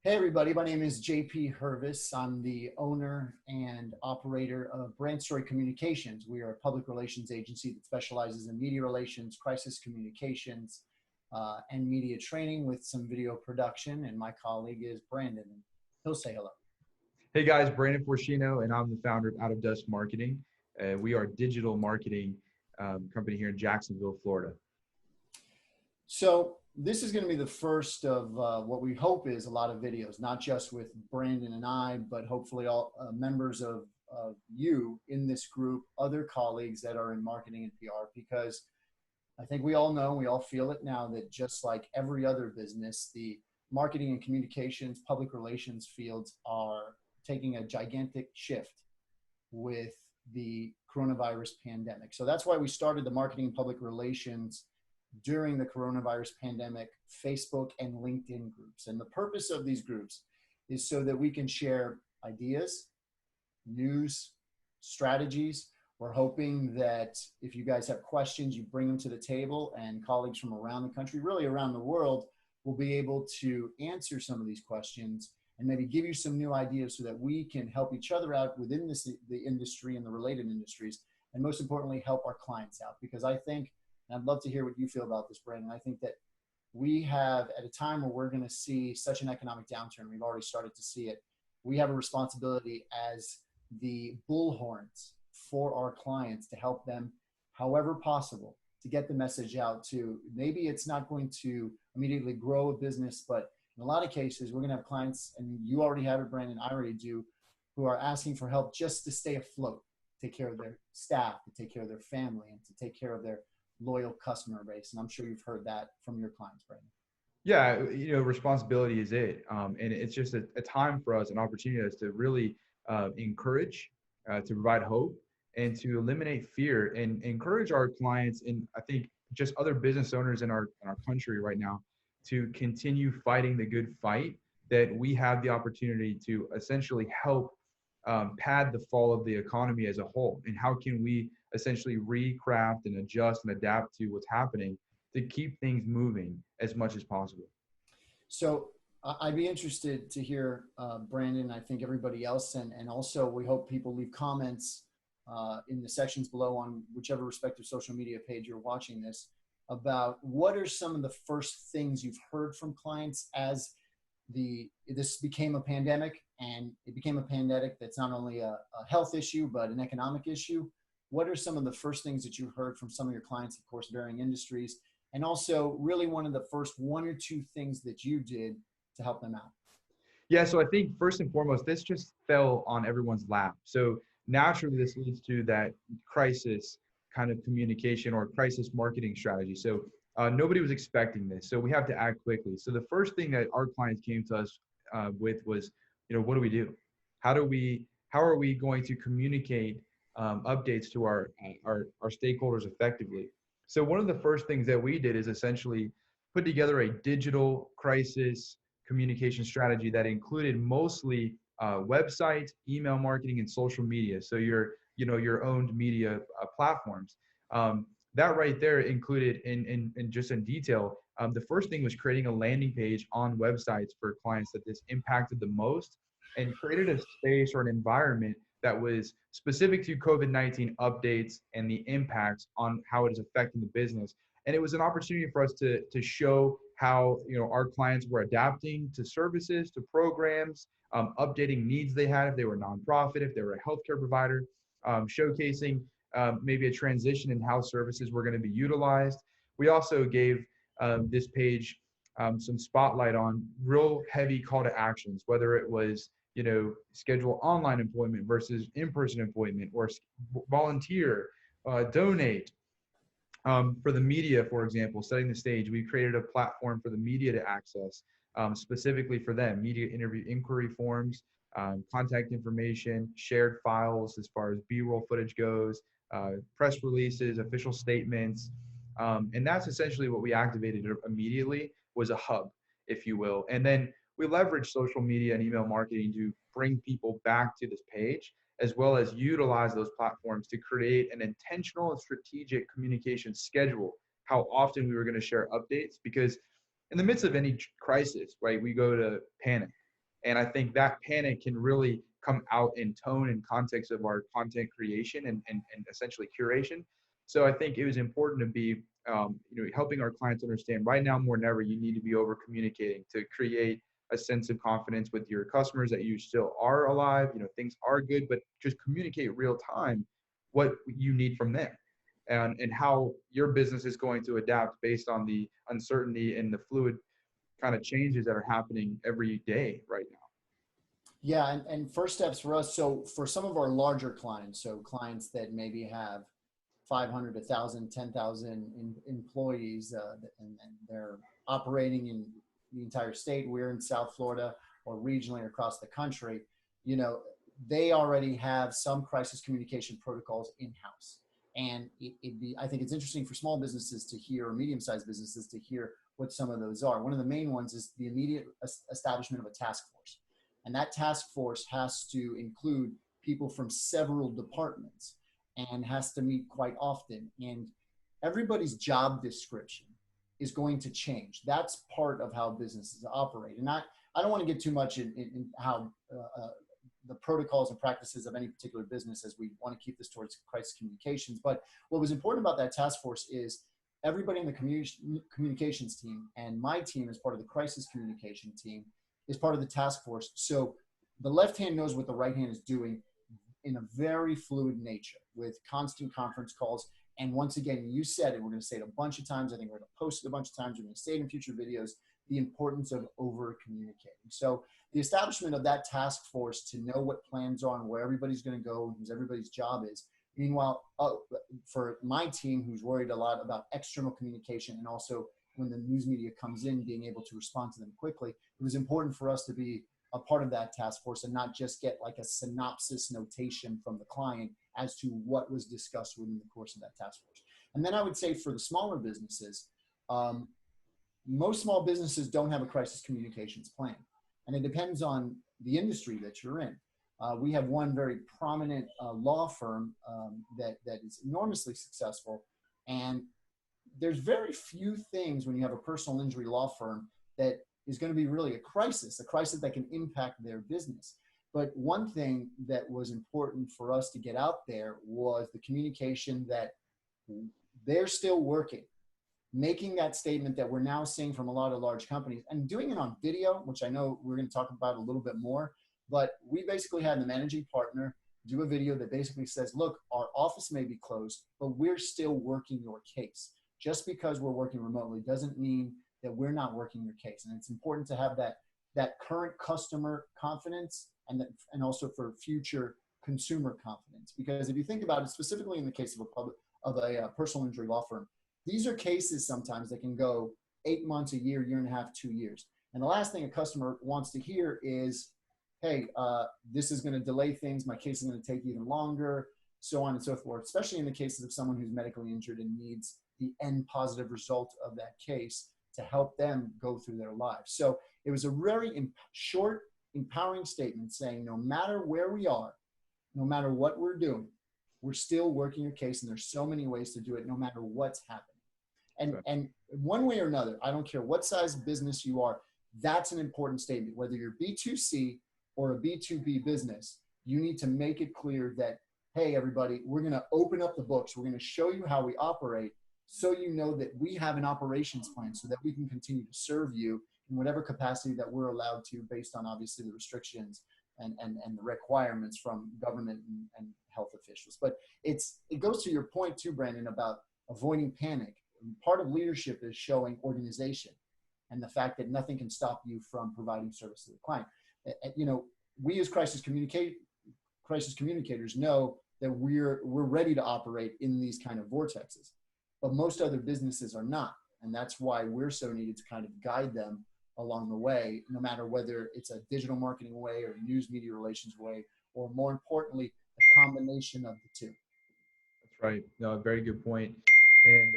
Hey everybody, my name is JP Hervis. I'm the owner and operator of Brandstory Communications. We are a public relations agency that specializes in media relations, crisis communications, and media training with some video production. And my colleague is Brandon, and he'll say hello. Hey guys, Brandon Forschino, and I'm the founder of Dust Marketing. We are a digital marketing company here in Jacksonville, Florida. So this is going to be the first of what we hope is a lot of videos, not just with Brandon and I, but hopefully all members of you in this group, other colleagues that are in marketing and PR, because I think we all know, we all feel it now that just like every other business, the marketing and communications, public relations fields are taking a gigantic shift with the coronavirus pandemic. So that's why we started the marketing and public relations during the coronavirus pandemic, Facebook and LinkedIn groups. And the purpose of these groups is so that we can share ideas, news, strategies. We're hoping that if you guys have questions, you bring them to the table, and colleagues from around the country, really around the world, will be able to answer some of these questions and maybe give you some new ideas so that we can help each other out within the industry and the related industries, and most importantly, help our clients out. Because I think, and I'd love to hear what you feel about this, Brandon, I think that we have, at a time where we're going to see such an economic downturn, we've already started to see it, we have a responsibility as the bullhorns for our clients to help them however possible to get the message out to, maybe it's not going to immediately grow a business, but in a lot of cases, we're going to have clients, and you already have it, Brandon, I already do, who are asking for help just to stay afloat, take care of their staff, to take care of their family, and to take care of their loyal customer base. And I'm sure you've heard that from your clients, Brandon. Yeah, responsibility is it. And it's just a time for us, an opportunity for us to really encourage, to provide hope, and to eliminate fear and encourage our clients, and I think just other business owners in our country right now, to continue fighting the good fight, that we have the opportunity to essentially help pad the fall of the economy as a whole. And how can we essentially recraft and adjust and adapt to what's happening to keep things moving as much as possible? So I'd be interested to hear, Brandon, I think everybody else, and also we hope people leave comments in the sections below on whichever respective social media page you're watching this, about what are some of the first things you've heard from clients as this became a pandemic, and it became a pandemic that's not only a health issue, but an economic issue. What are some of the first things that you heard from some of your clients, of course, varying industries, and also really one of the first one or two things that you did to help them out? Yeah, so I think first and foremost, this just fell on everyone's lap. So naturally, this leads to that crisis kind of communication or crisis marketing strategy. So nobody was expecting this, so we have to act quickly. So the first thing that our clients came to us with was, what do we do? How are we going to communicate updates to our stakeholders effectively? So one of the first things that we did is essentially put together a digital crisis communication strategy that included mostly websites, email marketing, and social media. So your owned media platforms. That right there included in just in detail. The first thing was creating a landing page on websites for clients that this impacted the most, and created a space or an environment that was specific to COVID-19 updates and the impacts on how it is affecting the business. And it was an opportunity for us to show how our clients were adapting to services, to programs, updating needs they had if they were a nonprofit, if they were a healthcare provider, showcasing maybe a transition in how services were going to be utilized. We also gave this page some spotlight on real heavy call to actions, whether it was schedule online employment versus in-person employment, or volunteer, donate. For the media, for example, setting the stage, we created a platform for the media to access specifically for them: media interview inquiry forms, contact information, shared files as far as B-roll footage goes, press releases, official statements. And that's essentially what we activated immediately, was a hub, if you will. And then we leveraged social media and email marketing to bring people back to this page, as well as utilize those platforms to create an intentional and strategic communication schedule, how often we were going to share updates. Because in the midst of any crisis, right, we go to panic. And I think that panic can really come out in tone and context of our content creation and essentially curation. So I think it was important to be, helping our clients understand right now more than ever, you need to be over communicating to create a sense of confidence with your customers that you still are alive, things are good, but just communicate real time what you need from them and how your business is going to adapt based on the uncertainty and the fluid kind of changes that are happening every day right now. Yeah, and first steps for us. So for some of our larger clients, so clients that maybe have 500, 1,000, 10,000 employees, and they're operating in the entire state. We're in South Florida or regionally across the country. They already have some crisis communication protocols in-house. And I think it's interesting for small businesses to hear, or medium-sized businesses to hear what some of those are. One of the main ones is the immediate establishment of a task force. And that task force has to include people from several departments and has to meet quite often. And everybody's job description is going to change. That's part of how businesses operate. And I don't want to get too much in how the protocols and practices of any particular business, as we want to keep this towards crisis communications. But what was important about that task force is everybody in the communications team, and my team as part of the crisis communication team, is part of the task force. So the left hand knows what the right hand is doing in a very fluid nature with constant conference calls. And once again, you said it, we're going to say it a bunch of times. I think we're going to post it a bunch of times. We're going to say it in future videos, the importance of over communicating. So the establishment of that task force to know what plans are and where everybody's going to go, who's everybody's job is. Meanwhile, for my team, who's worried a lot about external communication and also when the news media comes in, being able to respond to them quickly, it was important for us to be a part of that task force and not just get like a synopsis notation from the client as to what was discussed within the course of that task force. And then I would say for the smaller businesses, most small businesses don't have a crisis communications plan. And it depends on the industry that you're in. We have one very prominent law firm that is enormously successful. And there's very few things when you have a personal injury law firm that is going to be really a crisis that can impact their business. But one thing that was important for us to get out there was the communication that they're still working, making that statement that we're now seeing from a lot of large companies and doing it on video, which I know we're going to talk about a little bit more. But we basically had the managing partner do a video that basically says, look, our office may be closed, but we're still working your case. Just because we're working remotely doesn't mean that we're not working your case. And it's important to have that current customer confidence and also for future consumer confidence. Because if you think about it, specifically in the case of a personal injury law firm, these are cases sometimes that can go 8 months, a year, year and a half, 2 years. And the last thing a customer wants to hear is, hey, this is going to delay things. My case is going to take even longer, so on and so forth, especially in the cases of someone who's medically injured and needs the end positive result of that case to help them go through their lives. So it was a very short, empowering statement saying, no matter where we are, no matter what we're doing, we're still working your case. And there's so many ways to do it, no matter what's happening. And one way or another, I don't care what size business you are, that's an important statement. Whether you're B2C or a B2B business, you need to make it clear that, hey, everybody, we're going to open up the books. We're going to show you how we operate so you know that we have an operations plan so that we can continue to serve you in whatever capacity that we're allowed to based on obviously the restrictions and the requirements from government and health officials. But it goes to your point too, Brandon, about avoiding panic. Part of leadership is showing organization and the fact that nothing can stop you from providing service to the client. We as crisis communicators know that we're ready to operate in these kind of vortexes, but most other businesses are not. And that's why we're so needed to kind of guide them along the way, no matter whether it's a digital marketing way or news media relations way, or more importantly, a combination of the two. That's right. No, very good point. And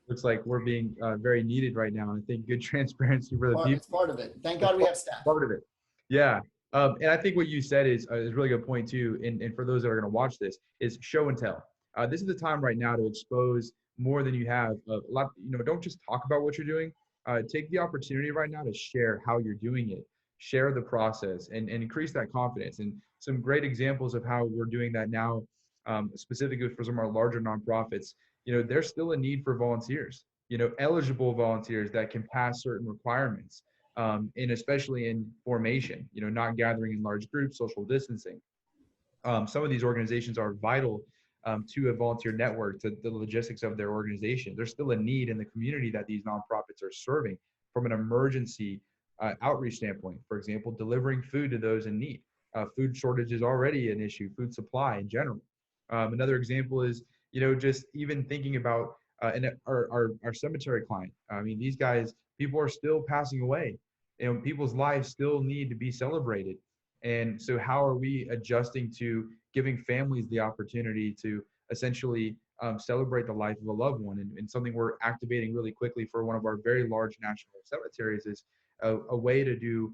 looks like we're being very needed right now. I think good transparency for the people. It's part of it. Thank God we have staff. Part of it. Yeah. And I think what you said is a really good point too. And for those that are going to watch this, is show and tell. This is the time right now to expose more than you have. A lot. Don't just talk about what you're doing. Take the opportunity right now to share how you're doing it. share the process, and increase that confidence. And some great examples of how we're doing that now, specifically for some of our larger nonprofits, there's still a need for volunteers, eligible volunteers that can pass certain requirements, and especially in formation, not gathering in large groups, social distancing. Some of these organizations are vital to a volunteer network, to the logistics of their organization. There's still a need in the community that these nonprofits are serving from an emergency outreach standpoint. For example, delivering food to those in need. Food shortage is already an issue, food supply in general. Another example is, just even thinking about our cemetery client. I mean, these guys, people are still passing away. People's lives still need to be celebrated. And so how are we adjusting to giving families the opportunity to essentially celebrate the life of a loved one? And something we're activating really quickly for one of our very large national cemeteries is a way to do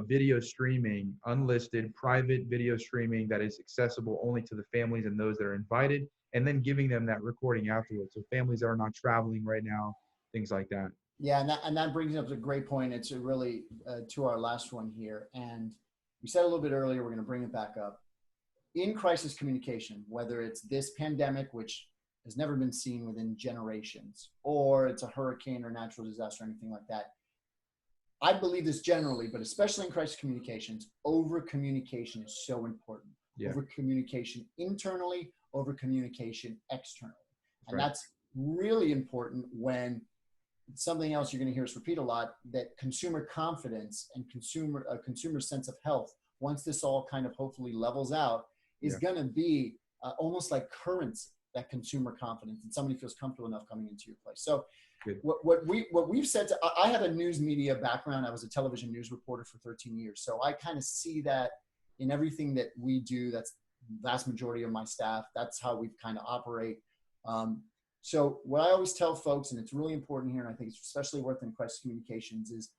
video streaming, unlisted private video streaming that is accessible only to the families and those that are invited, and then giving them that recording afterwards. So families that are not traveling right now, things like that. Yeah, and that brings up a great point. It's really to our last one here. And we said a little bit earlier, we're going to bring it back up. In crisis communication, whether it's this pandemic, which has never been seen within generations, or it's a hurricane or natural disaster or anything like that, I believe this generally, but especially in crisis communications, over communication is so important. Yeah. Over communication internally, over communication externally. And right. That's really important when something else you're going to hear us repeat a lot, that consumer confidence and consumer sense of health, once this all kind of hopefully levels out, is going to be almost like currency, that consumer confidence, and somebody feels comfortable enough coming into your place. So what we've said I have a news media background. I was a television news reporter for 13 years. So I kind of see that in everything that we do. That's the vast majority of my staff. That's how we kind of operate. So what I always tell folks, and it's really important here, and I think it's especially worth in crisis communications, is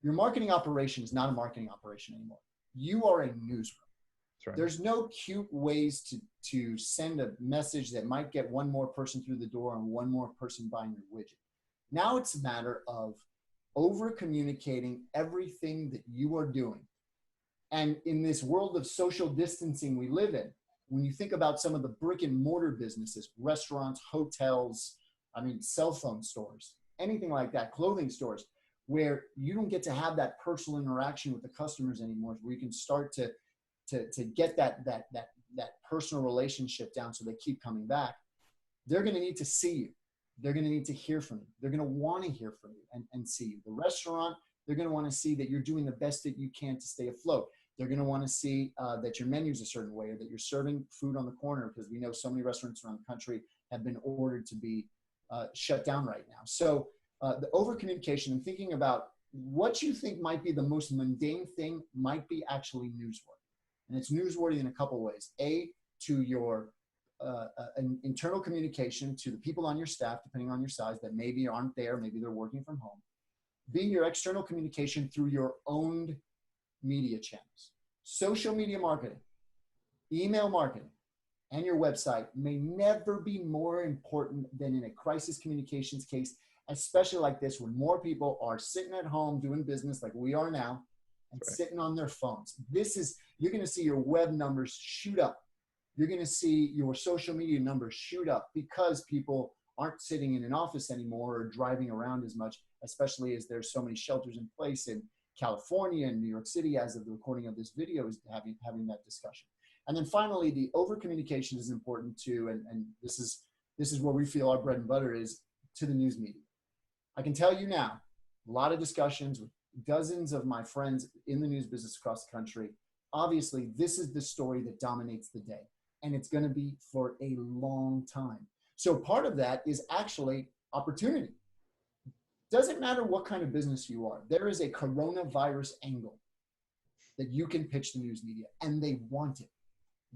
your marketing operation is not a marketing operation anymore. You are a newsroom. Right. There's no cute ways to send a message that might get one more person through the door and one more person buying your widget. Now it's a matter of over communicating everything that you are doing. And in this world of social distancing we live in, when you think about some of the brick and mortar businesses, restaurants, hotels, cell phone stores, anything like that, clothing stores, where you don't get to have that personal interaction with the customers anymore, where you can start to get that personal relationship down so they keep coming back, they're going to need to see you. They're going to need to hear from you. They're going to want to hear from you and see you. The restaurant, they're going to want to see that you're doing the best that you can to stay afloat. They're going to want to see that your menu's a certain way, or that you're serving food on the corner, because we know so many restaurants around the country have been ordered to be shut down right now. So the over communication and thinking about what you think might be the most mundane thing might be actually newsworthy. And it's newsworthy in a couple ways. A, to your internal communication to the people on your staff, depending on your size, that maybe aren't there, maybe they're working from home. B, your external communication through your owned media channels. Social media marketing, email marketing, and your website may never be more important than in a crisis communications case, especially like this, when more people are sitting at home doing business like we are now and sitting on their phones. You're going to see your web numbers shoot up. You're going to see your social media numbers shoot up because people aren't sitting in an office anymore or driving around as much, especially as there's so many shelters in place in California and New York City as of the recording of this video is having that discussion. And then finally, the over communication is important too. And this is where we feel our bread and butter is, to the news media. I can tell you now, a lot of discussions with dozens of my friends in the news business across the country. Obviously, this is the story that dominates the day, and it's going to be for a long time. So part of that is actually opportunity. Doesn't matter what kind of business you are. There is a coronavirus angle that you can pitch the news media, and they want it.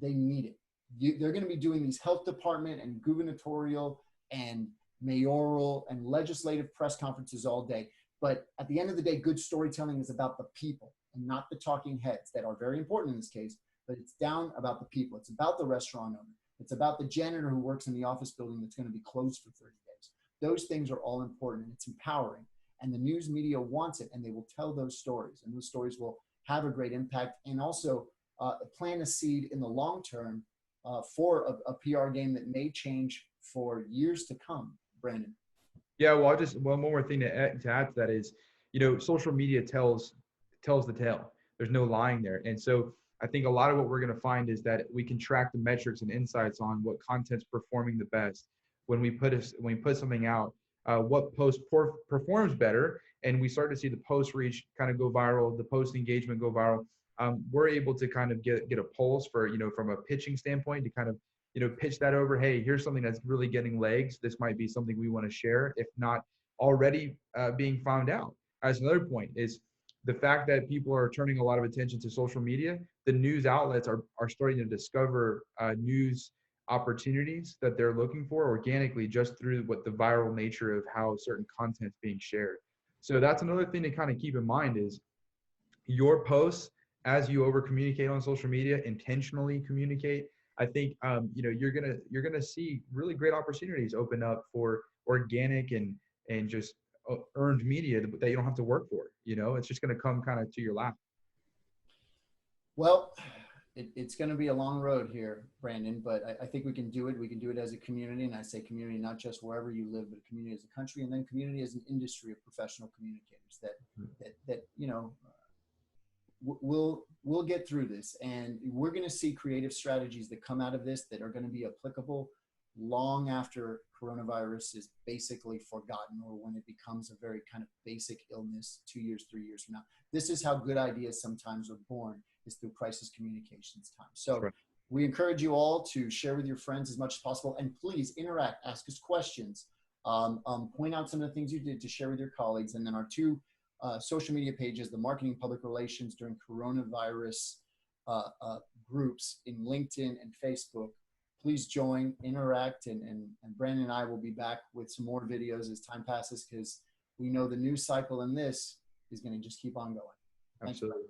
They need it. They're going to be doing these health department and gubernatorial and mayoral and legislative press conferences all day. But at the end of the day, good storytelling is about the people and not the talking heads that are very important in this case, but it's down about the people. It's about the restaurant owner. It's about the janitor who works in the office building that's going to be closed for 30 days. Those things are all important, and it's empowering. And the news media wants it, and they will tell those stories. And those stories will have a great impact, and also plant a seed in the long term for a PR game that may change for years to come, Brandon. Yeah, well, I'll just one more thing to add to that is, social media tells the tale. There's no lying there, and so I think a lot of what we're going to find is that we can track the metrics and insights on what content's performing the best when we put something out, what post performs better, and we start to see the post reach kind of go viral, the post engagement go viral. We're able to kind of get a pulse for from a pitching standpoint to kind of pitch that over. Hey, here's something that's really getting legs. This might be something we want to share, if not already being found out. As another point is the fact that people are turning a lot of attention to social media. The news outlets are starting to discover news opportunities that they're looking for organically just through what the viral nature of how certain content is being shared. So that's another thing to kind of keep in mind is your posts, as you over communicate on social media, intentionally communicate. I think you're gonna see really great opportunities open up for organic and just earned media that you don't have to work for. It's just gonna come kind of to your lap. Well, it's going to be a long road here, Brandon, but I think we can do it. We can do it as a community. And I say community, not just wherever you live, but community as a country, and then community as an industry of professional communicators that we'll get through this. And we're going to see creative strategies that come out of this that are going to be applicable long after coronavirus is basically forgotten, or when it becomes a very kind of basic illness 2 years, 3 years from now. This is how good ideas sometimes are born, is through crisis communications time. So right. We encourage you all to share with your friends as much as possible, and please interact, ask us questions, point out some of the things you did to share with your colleagues. And then our two social media pages, the Marketing Public Relations during coronavirus groups in LinkedIn and Facebook. Please join, interact, and Brandon and I will be back with some more videos as time passes, because we know the news cycle in this is going to just keep on going. Absolutely.